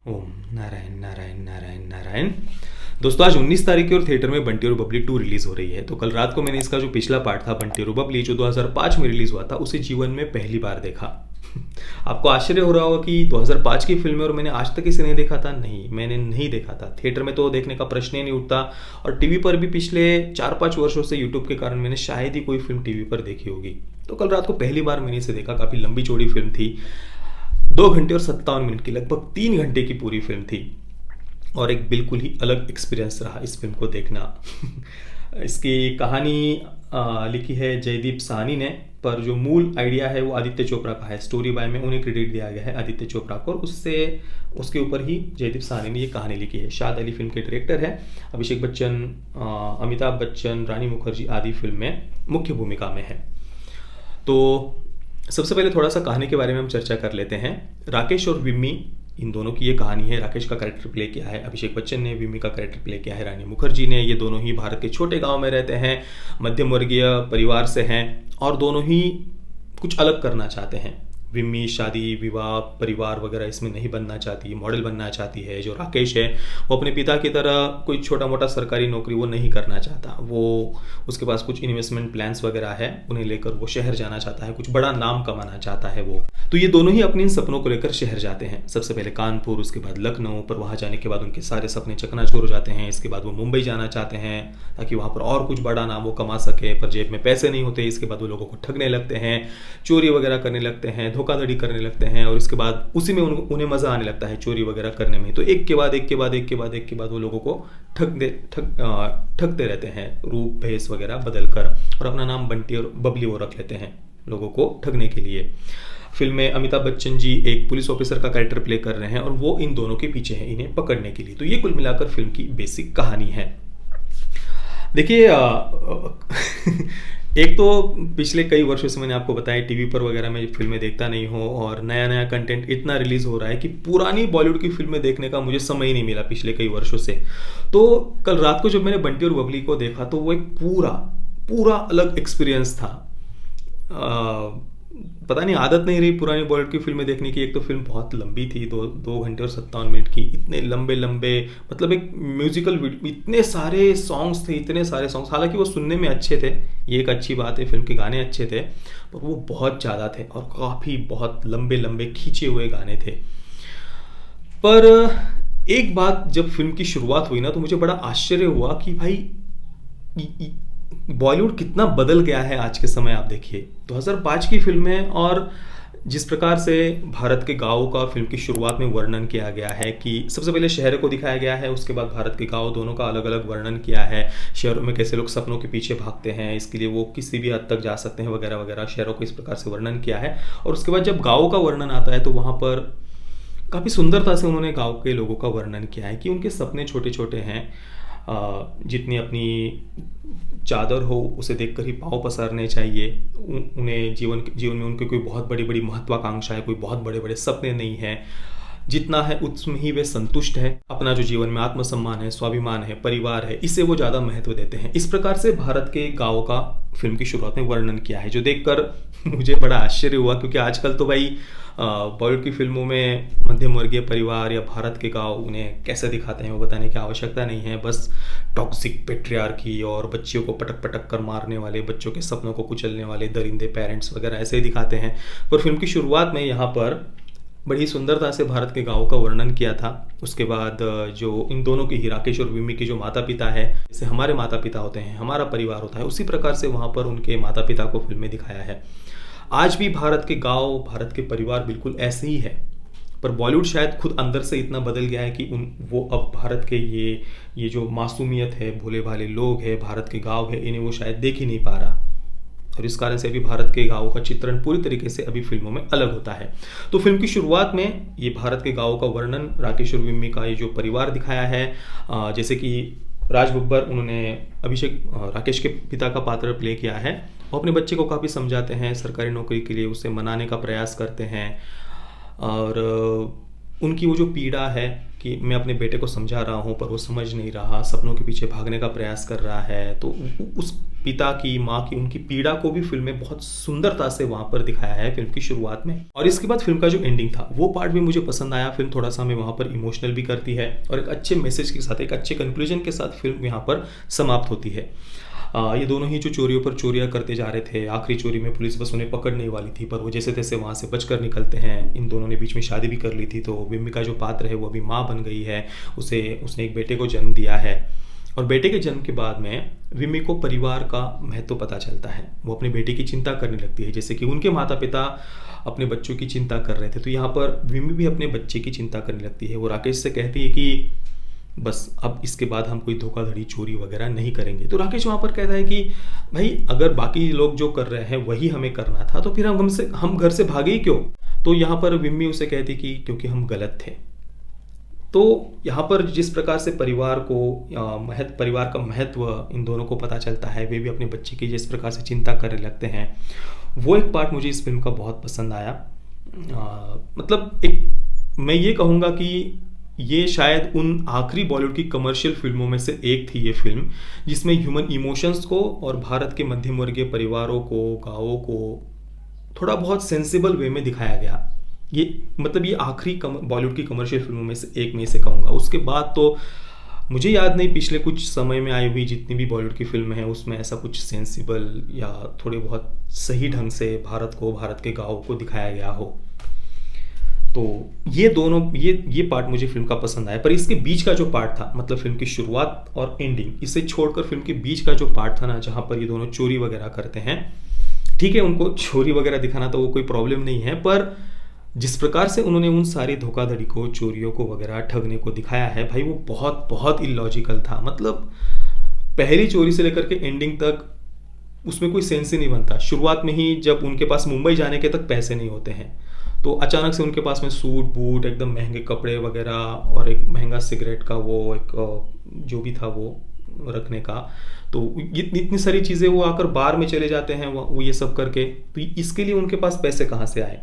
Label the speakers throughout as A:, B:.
A: ओम नारायण नारायण नारायण नारायण। दोस्तों, आज 19 तारीख की और थिएटर में बंटी और बबली 2 रिलीज हो रही है। तो कल रात को मैंने इसका जो पिछला पार्ट था बंटी और बबली जो 2005 में रिलीज हुआ था, उसे जीवन में पहली बार देखा। आपको आश्चर्य हो रहा होगा कि 2005 की फिल्म है और मैंने आज तक इसे नहीं देखा था। नहीं, मैंने नहीं देखा था। थिएटर में तो देखने का प्रश्न ही नहीं उठता, और टीवी पर भी पिछले 4-5 वर्षों से यूट्यूब के कारण मैंने शायद ही कोई फिल्म टीवी पर देखी होगी। तो कल रात को पहली बार मैंने इसे देखा। काफ़ी लंबी चौड़ी फिल्म थी, 2 घंटे और 57 मिनट की, लगभग 3 घंटे की पूरी फिल्म थी। और एक बिल्कुल ही अलग एक्सपीरियंस रहा इस फिल्म को देखना। इसकी कहानी लिखी है जयदीप साहनी ने, पर जो मूल आइडिया है वो आदित्य चोपड़ा का है। स्टोरी बाय में उन्हें क्रेडिट दिया गया है, आदित्य चोपड़ा को, और उससे उसके ऊपर ही जयदीप साहनी ने ये कहानी लिखी है। शाद अली फिल्म के डायरेक्टर है। अभिषेक बच्चन, अमिताभ बच्चन, रानी मुखर्जी आदि फिल्म में मुख्य भूमिका में है। तो सबसे पहले थोड़ा सा कहानी के बारे में हम चर्चा कर लेते हैं। राकेश और विम्मी, इन दोनों की ये कहानी है। राकेश का कैरेक्टर प्ले किया है अभिषेक बच्चन ने, विम्मी का कैरेक्टर प्ले किया है रानी मुखर्जी ने। ये दोनों ही भारत के छोटे गांव में रहते हैं, मध्यम वर्गीय परिवार से हैं, और दोनों ही कुछ अलग करना चाहते हैं। विम्मी शादी विवाह परिवार वगैरह इसमें नहीं बनना चाहती, मॉडल बनना चाहती है। जो राकेश है वो अपने पिता की तरह कोई छोटा मोटा सरकारी नौकरी वो नहीं करना चाहता। वो उसके पास कुछ इन्वेस्टमेंट प्लान्स वगैरह है, उन्हें लेकर वो शहर जाना चाहता है, कुछ बड़ा नाम कमाना चाहता है वो। तो ये दोनों ही अपने इन सपनों को लेकर शहर जाते हैं। सबसे पहले कानपुर, उसके बाद लखनऊ। पर वहाँ जाने के बाद उनके सारे सपने चकनाचूर हो जाते हैं। इसके बाद वो मुंबई जाना चाहते हैं ताकि वहाँ पर और कुछ बड़ा नाम वो कमा सके, पर जेब में पैसे नहीं होते। इसके बाद वो लोगों को ठगने लगते हैं, चोरी वगैरह करने लगते हैं, धोखाधड़ी करने लगते हैं, और इसके बाद उसी में उन्हें मज़ा आने लगता है चोरी वगैरह करने में। तो एक के बाद एक के बाद एक के बाद एक के बाद वो लोगों को ठगते रहते हैं, रूप भेष वगैरह बदल कर, और अपना नाम बंटी और बबली वो रख लेते हैं लोगों को ठगने के लिए। फिल्म में अमिताभ बच्चन जी एक पुलिस ऑफिसर का कैरेक्टर प्ले कर रहे हैं, और वो इन दोनों के पीछे हैं इन्हें पकड़ने के लिए। तो ये कुल मिलाकर फिल्म की बेसिक कहानी है। देखिए, एक तो पिछले कई वर्षों से मैंने आपको बताया टीवी पर वगैरह में फिल्में देखता नहीं हूँ, और नया नया कंटेंट इतना रिलीज हो रहा है कि पुरानी बॉलीवुड की फिल्में देखने का मुझे समय ही नहीं मिला पिछले कई वर्षों से। तो कल रात को जब मैंने बंटी और बबली को देखा तो वो एक पूरा पूरा अलग एक्सपीरियंस था। पता नहीं आदत नहीं रही पुरानी बॉलीवुड की फिल्में देखने की। एक तो फिल्म बहुत लंबी थी, 2 घंटे और 57 मिनट की, इतने लंबे लंबे, मतलब एक म्यूजिकल वीडियो, इतने सारे सॉन्ग्स थे, इतने सारे सॉन्ग्स। हालांकि वो सुनने में अच्छे थे, ये एक अच्छी बात है, फिल्म के गाने अच्छे थे, पर वो बहुत ज़्यादा थे और काफ़ी बहुत लंबे लंबे खींचे हुए गाने थे। पर एक बात, जब फिल्म की शुरुआत हुई ना तो मुझे बड़ा आश्चर्य हुआ कि भाई बॉलीवुड कितना बदल गया है आज के समय। आप देखिए 2005 की फिल्म है, और जिस प्रकार से भारत के गाँव का फिल्म की शुरुआत में वर्णन किया गया है कि सबसे पहले शहरों को दिखाया गया है, उसके बाद भारत के गाँव, दोनों का अलग अलग वर्णन किया है। शहरों में कैसे लोग सपनों के पीछे भागते हैं, इसके लिए वो किसी भी हद तक जा सकते हैं वगैरह वगैरह, शहरों को इस प्रकार से वर्णन किया है। और उसके बाद जब गाँव का वर्णन आता है तो वहाँ पर काफ़ी सुंदरता से उन्होंने गाँव के लोगों का वर्णन किया है कि उनके सपने छोटे छोटे हैं। जितनी अपनी चादर हो उसे देखकर ही पाँव पसारने चाहिए। उन्हें जीवन में उनके कोई बहुत बड़ी बड़ी महत्वाकांक्षा है, कोई बहुत बड़े बड़े सपने नहीं हैं। जितना है उसमें ही वे संतुष्ट है। अपना जो जीवन में आत्मसम्मान है, स्वाभिमान है, परिवार है, इसे वो ज़्यादा महत्व देते हैं। इस प्रकार से भारत के गाँव का फिल्म की शुरुआत में वर्णन किया है, जो देखकर मुझे बड़ा आश्चर्य हुआ। क्योंकि आजकल तो भाई बॉलीवुड की फिल्मों में मध्यम वर्गीय परिवार या भारत के गांव उन्हें कैसे दिखाते हैं वो बताने की आवश्यकता नहीं है। बस टॉक्सिक पेट्रियार्की और बच्चियों को पटक पटक कर मारने वाले, बच्चों के सपनों को कुचलने वाले दरिंदे पेरेंट्स वगैरह ऐसे ही दिखाते हैं। पर फिल्म की शुरुआत में यहाँ पर बड़ी सुंदरता से भारत के गाँव का वर्णन किया था। उसके बाद जो इन दोनों की ही, राकेश और विम्मी के जो माता पिता है, जैसे हमारे माता पिता होते हैं, हमारा परिवार होता है, उसी प्रकार से वहाँ पर उनके माता पिता को फिल्म में दिखाया है। आज भी भारत के गांव, भारत के परिवार बिल्कुल ऐसे ही है, पर बॉलीवुड शायद खुद अंदर से इतना बदल गया है कि वो अब भारत के ये जो मासूमियत है, भोले भाले लोग हैं, भारत के गांव है, इन्हें वो शायद देख ही नहीं पा रहा। और इस कारण से अभी भारत के गाँव का चित्रण पूरी तरीके से अभी फिल्मों में अलग होता है। तो फिल्म की शुरुआत में ये भारत के गाँव का वर्णन, राकेश और विम्मी का ये जो परिवार दिखाया है, जैसे कि राज बब्बर, उन्होंने अभिषेक राकेश के पिता का पात्र प्ले किया है। वो अपने बच्चे को काफ़ी समझाते हैं, सरकारी नौकरी के लिए उसे मनाने का प्रयास करते हैं, और उनकी वो जो पीड़ा है कि मैं अपने बेटे को समझा रहा हूँ पर वो समझ नहीं रहा, सपनों के पीछे भागने का प्रयास कर रहा है। तो उस पिता की, माँ की, उनकी पीड़ा को भी फिल्म में बहुत सुंदरता से वहाँ पर दिखाया है फिल्म की शुरुआत में। और इसके बाद फिल्म का जो एंडिंग था वो पार्ट भी मुझे पसंद आया। फिल्म थोड़ा सा हमें वहाँ पर इमोशनल भी करती है और एक अच्छे मैसेज के साथ, एक अच्छे कंक्लूजन के साथ फिल्म यहाँ पर समाप्त होती है। ये दोनों ही जो चोरियों पर चोरियां करते जा रहे थे, आखिरी चोरी में पुलिस बस उन्हें पकड़ने ही वाली थी पर वो जैसे तैसे वहाँ से बचकर निकलते हैं। इन दोनों ने बीच में शादी भी कर ली थी, तो विम्मी का जो पात्र है वो अभी माँ बन गई है, उसने एक बेटे को जन्म दिया है। और बेटे के जन्म के बाद में विम्मी को परिवार का महत्व पता चलता है। वो अपने बेटे की चिंता करने लगती है, जैसे कि उनके माता पिता अपने बच्चों की चिंता कर रहे थे, तो यहाँ पर विम्मी भी अपने बच्चे की चिंता करने लगती है। वो राकेश से कहती है कि बस अब इसके बाद हम कोई धोखाधड़ी, चोरी वगैरह नहीं करेंगे। तो राकेश वहाँ पर कहता है कि भाई अगर बाकी लोग जो कर रहे हैं वही हमें करना था तो फिर हम घर से भागे ही क्यों। तो यहाँ पर विम्मी उसे कहती कि क्योंकि हम गलत थे। तो यहाँ पर जिस प्रकार से परिवार का महत्व इन दोनों को पता चलता है, वे भी अपने बच्चे की जिस प्रकार से चिंता करने लगते हैं, वो एक पार्ट मुझे इस फिल्म का बहुत पसंद आया। मतलब मैं ये कहूँगा कि ये शायद उन आखिरी बॉलीवुड की कमर्शियल फिल्मों में से एक थी ये फिल्म, जिसमें ह्यूमन इमोशंस को और भारत के मध्यम वर्गीय परिवारों को, गाँवों को थोड़ा बहुत सेंसिबल वे में दिखाया गया। ये आखिरी बॉलीवुड की कमर्शियल फिल्मों में से एक में से कहूँगा। उसके बाद तो मुझे याद नहीं पिछले कुछ समय में आई हुई जितनी भी बॉलीवुड की फिल्म है उसमें ऐसा कुछ सेंसिबल या थोड़े बहुत सही ढंग से भारत के गाँव को दिखाया गया हो। तो ये पार्ट मुझे फिल्म का पसंद आया। पर इसके बीच का जो पार्ट था, मतलब फिल्म की शुरुआत और एंडिंग, इसे छोड़कर फिल्म के बीच का जो पार्ट था ना, जहाँ पर ये दोनों चोरी वगैरह करते हैं, ठीक है उनको चोरी वगैरह दिखाना तो वो कोई प्रॉब्लम नहीं है, पर जिस प्रकार से उन्होंने उन सारी धोखाधड़ी को, चोरियों को वगैरह, ठगने को दिखाया है भाई, वो बहुत बहुत इलॉजिकल था। मतलब पहली चोरी से लेकर के एंडिंग तक उसमें कोई सेंस ही नहीं बनता। शुरुआत में ही जब उनके पास मुंबई जाने के तक पैसे नहीं होते हैं तो अचानक से उनके पास में सूट बूट, एकदम महंगे कपड़े वगैरह और एक महंगा सिगरेट का वो एक जो भी था वो रखने का, तो इतनी सारी चीज़ें वो आकर बार में चले जाते हैं वो ये सब करके। तो इसके लिए उनके पास पैसे कहाँ से आए।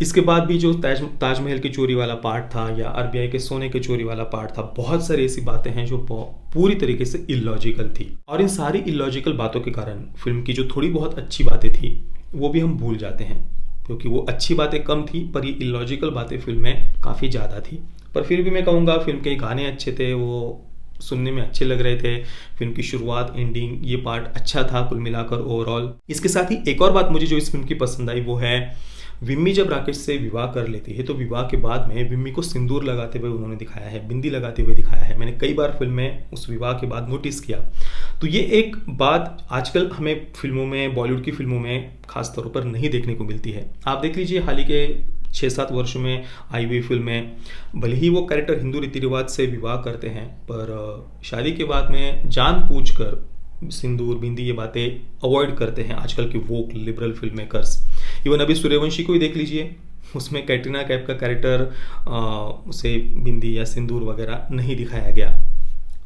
A: इसके बाद भी जो ताजमहल की चोरी वाला पार्ट था या आरबीआई के सोने के चोरी वाला पार्ट था, बहुत सारी ऐसी बातें हैं जो पूरी तरीके से इलॉजिकल थी। और इन सारी इलॉजिकल बातों के कारण फिल्म की जो थोड़ी बहुत अच्छी बातें थी वो भी हम भूल जाते हैं, क्योंकि वो अच्छी बातें कम थी पर ये इलॉजिकल बातें फिल्म में काफ़ी ज़्यादा थी। पर फिर भी मैं कहूँगा फिल्म के गाने अच्छे थे, वो सुनने में अच्छे लग रहे थे। फिल्म की शुरुआत, एंडिंग, ये पार्ट अच्छा था कुल मिलाकर ओवरऑल। इसके साथ ही एक और बात मुझे जो इस फिल्म की पसंद आई वो है विम्मी जब राकेश से विवाह कर लेती है तो विवाह के बाद में विम्मी को सिंदूर लगाते हुए उन्होंने दिखाया है, बिंदी लगाते हुए दिखाया है। मैंने कई बार फिल्म में उस विवाह के बाद नोटिस किया। तो ये एक बात आजकल हमें फिल्मों में, बॉलीवुड की फिल्मों में खास तौर पर नहीं देखने को मिलती है। आप देख लीजिए हाल ही के 6-7 वर्षों में आई हुई फिल्में, भले ही वो कैरेक्टर हिंदू रीति रिवाज से विवाह करते हैं पर शादी के बाद में जानबूझकर सिंदूर, बिंदी, ये बातें अवॉइड करते हैं आजकल के वोक लिबरल फिल्म मेकर्स। इवन अभी सूर्यवंशी को ही देख लीजिए, उसमें कैटरीना कैफ का कैरेक्टर उसे बिंदी या सिंदूर वगैरह नहीं दिखाया गया।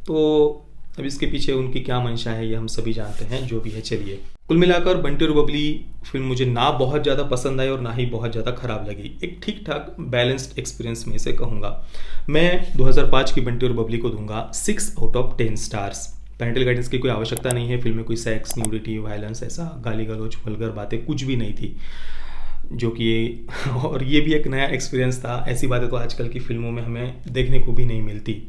A: तो अब इसके पीछे उनकी क्या मंशा है ये हम सभी जानते हैं, जो भी है। चलिए, कुल मिलाकर बंटी और बबली फिल्म मुझे ना बहुत ज़्यादा पसंद आई और ना ही बहुत ज़्यादा खराब लगी। एक ठीक ठाक बैलेंस्ड एक्सपीरियंस में से कहूँगा। मैं 2005 की बंटी और बबली को दूंगा 6/10 स्टार्स। पेरेंटल गाइडेंस की कोई आवश्यकता नहीं है। फिल्म में कोई सेक्स, न्यूडिटी, वायलेंस, ऐसा गाली गलौज, वल्गर बातें कुछ भी नहीं थी, जो कि और ये भी एक नया एक्सपीरियंस था। ऐसी बातें तो आजकल की फिल्मों में हमें देखने को भी नहीं मिलती।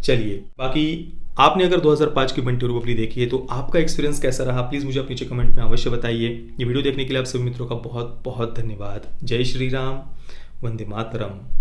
A: चलिए, बाकी आपने अगर 2005 की बंटी और बबली देखी है तो आपका एक्सपीरियंस कैसा रहा, प्लीज़ मुझे नीचे कमेंट में अवश्य बताइए। ये वीडियो देखने के लिए आप सभी मित्रों का बहुत बहुत धन्यवाद। जय श्री राम, वंदे मातरम।